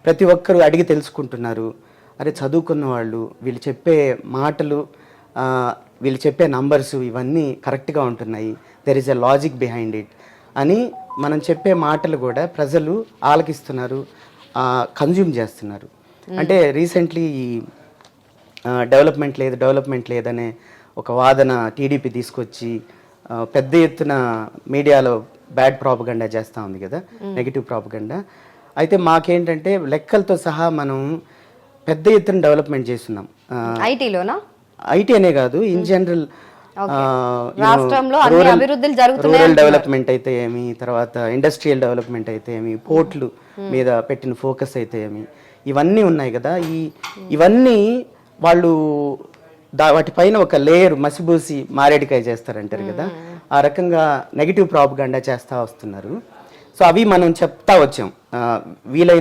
ప్రతి ఒక్కరు అడిగి తెలుసుకుంటున్నారు. అరే చదువుకున్న వాళ్ళు వీళ్ళు చెప్పే మాటలు, వీళ్ళు చెప్పే నంబర్స్ ఇవన్నీ కరెక్ట్గా ఉంటున్నాయి, there is a logic behind it అని మనం చెప్పే మాటలు కూడా ప్రజలు ఆలకిస్తున్నారు, కన్జ్యూమ్ చేస్తున్నారు. అంటే రీసెంట్లీ ఈ డెవలప్మెంట్ లేదనే ఒక వాదన టీడీపీ తీసుకొచ్చి పెద్ద ఎత్తున మీడియాలో బ్యాడ్ ప్రాపగండా చేస్తూ ఉంది కదా, నెగిటివ్ ప్రాపగండా. అయితే మాకేంటంటే లెక్కలతో సహా మనం పెద్ద ఎత్తున డెవలప్మెంట్ చేస్తున్నాం. ఐటీలోనా? ఐటీ అనే కాదు, ఇన్ జనరల్ రూరల్ డెవలప్మెంట్ అయితే ఏమి, తర్వాత ఇండస్ట్రియల్ డెవలప్మెంట్ అయితే ఏమి, పోర్ట్లు మీద పెట్టిన ఫోకస్ అయితే ఏమి, ఇవన్నీ ఉన్నాయి కదా. ఇవన్నీ వాళ్ళు వాటిపైన ఒక లేయర్ మసిబూసి మారేడికాయ చేస్తారంటారు కదా, ఆ రకంగా నెగిటివ్ ప్రాపగండా చేస్తూ వస్తున్నారు. సో అవి మనం చెప్తా వచ్చాం వీలైన